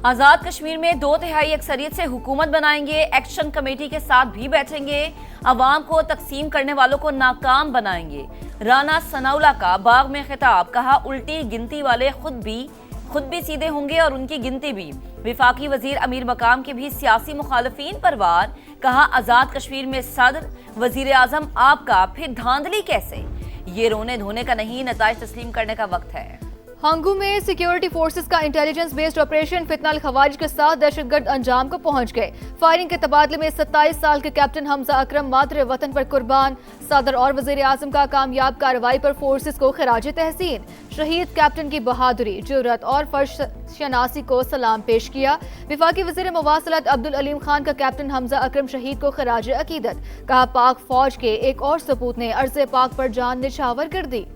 आजाद कश्मीर में 2/3 अक्सरियत से हुकूमत बनाएंगे, एक्शन कमेटी के साथ भी बैठेंगे, अवाम को तकसीम करने वालों को नाकाम बनाएंगे। राना सनाउल्लाह का बाग में खिताब, कहा उल्टी गिनती वाले खुद भी सीधे होंगे और उनकी गिनती भी। विफाकी वजीर अमीर मकाम के भी सियासी मुखालफीन पर वार, कहा आजाद कश्मीर में सदर वजीर आजम आपका, फिर धांधली कैसे? ये रोने धोने का नहीं, नताइज तस्लीम करने का वक्त है। हंगू में सिक्योरिटी फोर्सेस का इंटेलिजेंस बेस्ड ऑपरेशन फितनाल खवारिज के साथ दहशतगर्द अंजाम को पहुंच गए। फायरिंग के तबादले में 27 साल के कैप्टन हमजा अकरम मातरे वतन पर कुर्बान। सदर और वजीर आजम का कामयाब कार्रवाई पर फोर्सेस को खराज तहसीन। शहीद कैप्टन की बहादुरी, जुर्रत और फर्श शनासी को सलाम पेश किया। विफाकी वजीर मवासलत अब्दुल अलीम खान का कैप्टन हमजा अकरम शहीद को खराज अकीदत, कहा पाक फौज के एक और सपूत ने अर्ज़े पाक पर जान निछावर कर दी।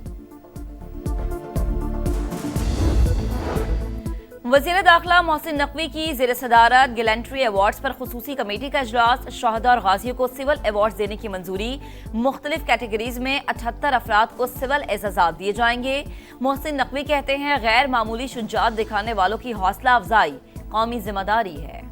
वज़ीर दाखिला मोहसिन नकवी की ज़ेर सदारत गैलेंट्री अवार्ड्स पर खुसूसी कमेटी का इजलास। शहदा और गाजियों को सिविल अवार्ड्स देने की मंजूरी। मुख्तलिफ कैटेगरीज में 78 अफराद को सिविल एजाज़ात दिए जाएंगे। मोहसिन नकवी कहते हैं गैर मामूली शुजाअत दिखाने वालों की हौसला अफजाई कौमी जिम्मेदारी है।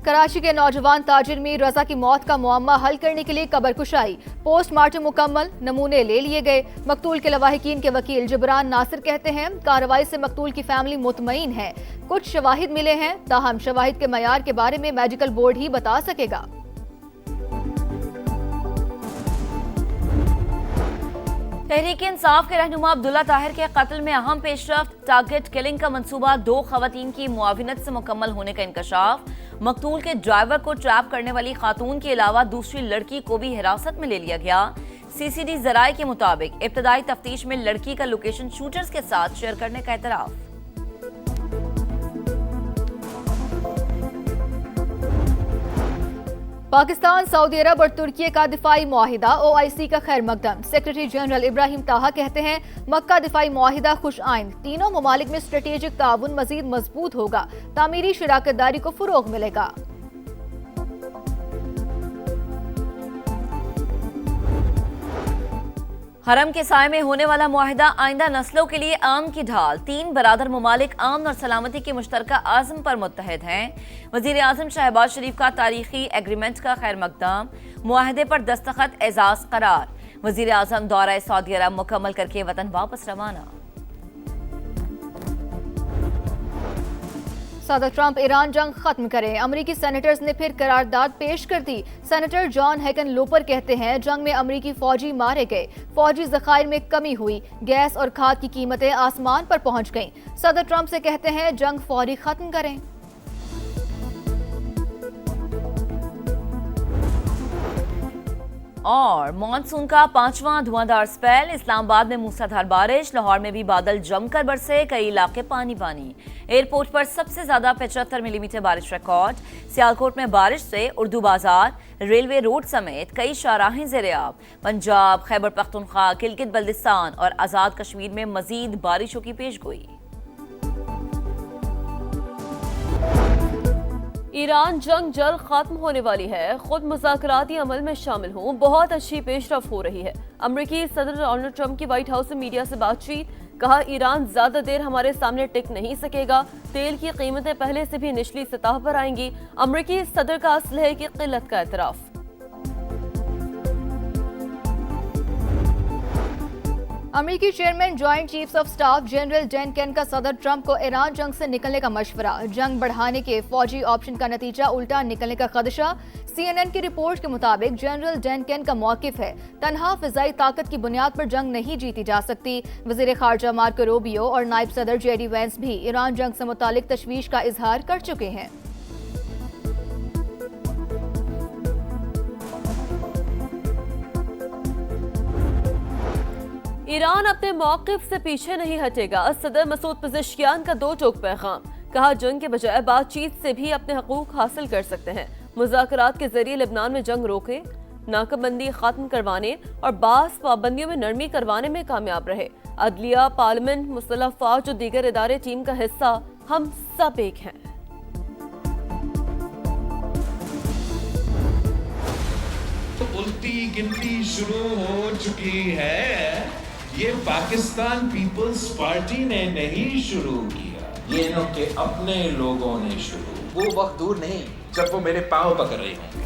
कराची के नौजवान ताजिर मीर रजा की मौत का मुअम्मा हल करने के लिए कब्र कुशाई, पोस्टमार्टम मुकम्मल, नमूने ले लिए गए। मकतूल के लवाहिकीन के वकील जबरान नासिर कहते हैं कार्रवाई से मकतूल की फैमिली मुतमईन है। कुछ शवाहिद मिले हैं, ताहम शवाहिद के मयार के बारे में मेडिकल बोर्ड ही बता सकेगा। तहरीक इंसाफ के रहनुमा अब्दुल्ला ताहिर के कत्ल में अहम पेशरफ्त। टारगेट किलिंग का मंसूबा 2 खवातीन की मुआविनत से मुकम्मल होने का इंकशाफ। मकतूल के ड्राइवर को ट्रैप करने वाली खातून के अलावा दूसरी लड़की को भी हिरासत में ले लिया गया। सीसीडी जराये के मुताबिक इब्तदाई तफ्तीश में लड़की का लोकेशन शूटर्स के साथ शेयर करने का एतराफ। पाकिस्तान, सऊदी अरब और तुर्की का दिफाई मुआहिदा OIC का खैर मकदम। सेक्रेटरी जनरल इब्राहिम ताहा कहते हैं मक्का दिफाई मुआहिदा खुश आइंद, तीनों ममालिक में स्ट्रेटेजिक ताउन मजीद मजबूत होगा, तामीरी शराकतदारी को फरोग मिलेगा। हरम के साए में होने वाला मुआहिदा आइंदा नस्लों के लिए आम की ढाल। 3 बरादर ममालिक अमन और सलामती के मुश्तरका आज़म पर मुत्तहिद हैं। वज़ीर आज़म शहबाज शरीफ का तारीखी एग्रीमेंट का खैर मकदम। मुआहिदे पर दस्तखत एजाज करार। वज़ीर आज़म दौरा सऊदी अरब मुकम्मल करके वतन वापस रवाना। सदर ट्रंप ईरान जंग खत्म करें, अमरीकी सेनेटर्स ने फिर करारदाद पेश कर दी। सेनेटर जॉन हैकन लोपर कहते हैं जंग में अमरीकी फौजी मारे गए, फौजी जखायर में कमी हुई, गैस और खाद की कीमतें आसमान पर पहुंच गईं। सदर ट्रंप से कहते हैं जंग फौरी खत्म करें। और मानसून का 5वां धुआंधार स्पेल। इस्लामाबाद में मूसलाधार बारिश, लाहौर में भी बादल जमकर बरसे, कई इलाके पानी पानी। एयरपोर्ट पर सबसे ज्यादा 75 मिलीमीटर बारिश रिकॉर्ड। सियालकोट में बारिश से उर्दू बाजार, रेलवे रोड समेत कई शाहराहें ज़ेर-ए-आब। पंजाब, खैबर पख्तूनख्वा, गिलगित बल्तिस्तान और आजाद कश्मीर में मजीद बारिशों की पेशगोई। ईरान जंग जल्द खत्म होने वाली है, खुद मुज़ाकराती अमल में शामिल हूँ, बहुत अच्छी पेशरफ हो रही है। अमरीकी सदर डोनाल्ड ट्रंप की व्हाइट हाउस से मीडिया से बातचीत, कहा ईरान ज्यादा देर हमारे सामने टिक नहीं सकेगा, तेल की कीमतें पहले से भी निचली सतह पर आएंगी। अमरीकी सदर का असलहे की किल्लत का एतराफ। अमेरिकी chairman joint chiefs of staff general Dan Caine का सदर ट्रंप को ईरान जंग से निकलने का मशवरा। जंग बढ़ाने के फौजी ऑप्शन का नतीजा उल्टा निकलने का खदशा। CNN की रिपोर्ट के मुताबिक जनरल डैन केन का मौकिफ है तनहा फिजाई ताकत की बुनियाद पर जंग नहीं जीती जा सकती। वजीर खारजा मार्को रूबियो और नायब सदर JD वैंस भी ईरान जंग से मुतालिक तशवीश का इजहार कर चुके हैं। ईरान अपने मौकिफ से पीछे नहीं हटेगा। सदर मसूद पेज़ेश्कियान का 2 टोक पैगाम, कहा जंग के बजाय बातचीत से भी अपने हकूक हासिल कर सकते हैं। मुज़ाकरात के जरिए लेबनान में जंग रोके, नाकाबंदी खत्म करवाने और बास पाबंदियों में नरमी करवाने में कामयाब रहे। अदलिया, पार्लियामेंट, मुसल्लह फौज और दीगर इदारे टीम का हिस्सा, हम सब एक हैं। उल्टी गिनती शुरू हो चुकी है। ये पाकिस्तान पीपल्स पार्टी ने नहीं शुरू किया, ये इनके अपने लोगों ने शुरू। वो वक्त दूर नहीं जब वो मेरे पाँव पकड़ रहे होंगे।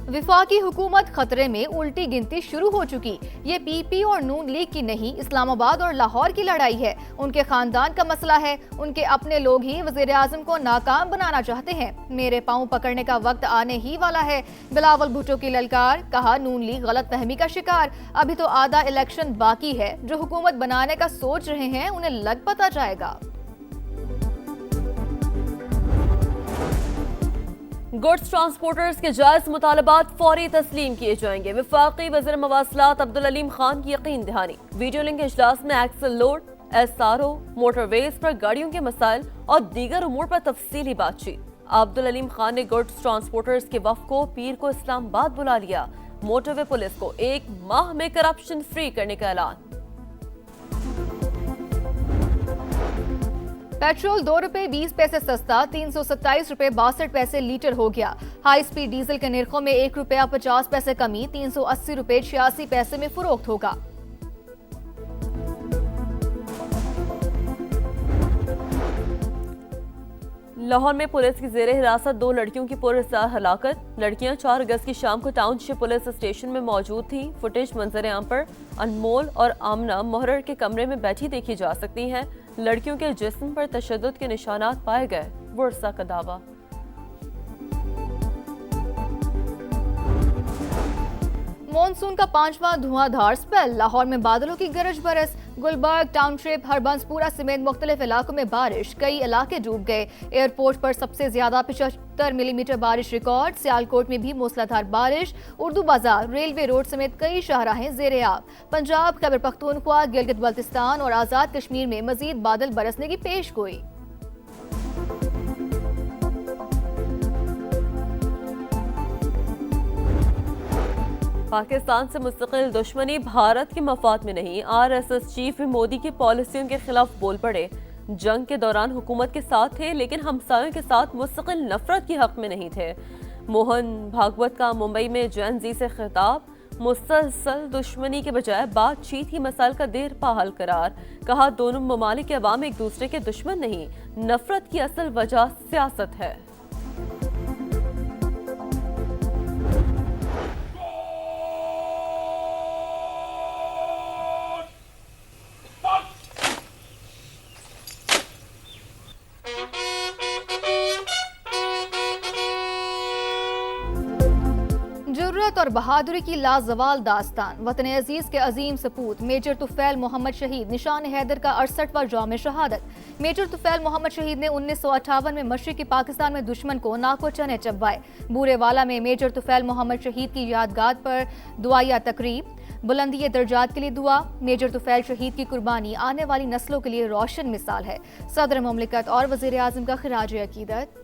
विफाकी हुकूमत खतरे में, उल्टी गिनती शुरू हो चुकी। ये पीपी और नून लीग की नहीं, इस्लामाबाद और लाहौर की लड़ाई है। उनके खानदान का मसला है। उनके अपने लोग ही वजीर आजम को नाकाम बनाना चाहते हैं। मेरे पाँव पकड़ने का वक्त आने ही वाला है। बिलावल भुट्टो की ललकार, कहा नून लीग गलत फहमी का शिकार। अभी तो आधा इलेक्शन बाकी है। जो हुकूमत बनाने का सोच रहे हैं उन्हें लग पता जाएगा। गुड्स ट्रांसपोर्टर्स के जायज मुतालबात फौरी तस्लीम किए जाएंगे। वफाकी वज़ीर मवासलात अब्दुल अलीम खान की यकीन दहानी। वीडियो लिंक इजलास में एक्सल लोड, SRO, मोटरवेज पर गाड़ियों के मसाइल और दीगर उमूर पर तफसीली बातचीत। अब्दुल अलीम खान ने गुड्स ट्रांसपोर्टर्स के वफ़द को पीर को इस्लामाबाद बुला लिया। मोटरवे पुलिस को 1 माह में करप्शन फ्री करने का ऐलान। पेट्रोल 2 रुपए 20 पैसे सस्ता, 327 रुपए 62 पैसे लीटर हो गया। हाई स्पीड डीजल के निर्खों में 1 रुपया 50 पैसे कमी, 380 रुपए 86 पैसे में फरोख्त होगा। लाहौर में पुलिस की जेर हिरासत 2 लड़कियों की पुरअसरार हलाकत। लड़कियां 4 अगस्त की शाम को टाउनशिप पुलिस स्टेशन में मौजूद थीं। फुटेज मंजर आम पर अनमोल और आमना मोहर्रर के कमरे में बैठी देखी जा सकती हैं। लड़कियों के जिस्म पर तशद्दुद के निशानात पाए गए। वर्षा का दावा। मॉनसून का 5वां धुआंधार स्पेल। लाहौर में बादलों की गरज बरस। गुलबर्ग, टाउनशिप, हरबंसपुरा समेत मुख्तलिफ इलाकों में बारिश। कई इलाके डूब गए। एयरपोर्ट पर सबसे ज्यादा 75 मिलीमीटर बारिश रिकॉर्ड। सियालकोट में भी मूसलाधार बारिश। उर्दू बाजार, रेलवे रोड समेत कई शाहराहें जेर आब। पंजाब, खैबर पख्तूनख्वा, गिलगित बल्तिस्तान और आजाद कश्मीर में मजीद बादल बरसने की पेशगोई। पाकिस्तान से मुस्तकिल दुश्मनी भारत के मफाद में नहीं। RSS चीफ भी मोदी की पॉलिसियों के खिलाफ बोल पड़े। जंग के दौरान हुकूमत के साथ थे लेकिन हमसायों के साथ मुस्तकिल नफरत के हक में नहीं थे। मोहन भागवत का मुंबई में जैन जी से खिताब। मुसलसल दुश्मनी के बजाय बातचीत ही मसाइल का देर पा हल करार। कहा दोनों ममालिक के अवाम एक दूसरे के दुश्मन नहीं, नफरत की असल वजह सियासत है। जुर्रत और बहादुरी की लाजवाल दास्तान। वतन अजीज के अजीम सपूत मेजर तुफैल मोहम्मद शहीद निशान हैदर का 68वां जाम शहादत। मेजर तुफैल मोहम्मद शहीद ने 1958 में मशरिकी पाकिस्तान में दुश्मन को नाको चने चबवाए। बूरेवाला में मेजर तुफैल मोहम्मद शहीद की यादगार पर दुआया तकरीब। बुलंदी दर्जात के लिए दुआ। मेजर तुफैल शहीद की कुर्बानी आने वाली नस्लों के लिए रोशन मिसाल है। सदर मुमलिकत और वजीर आजम का खिराज अकीदत।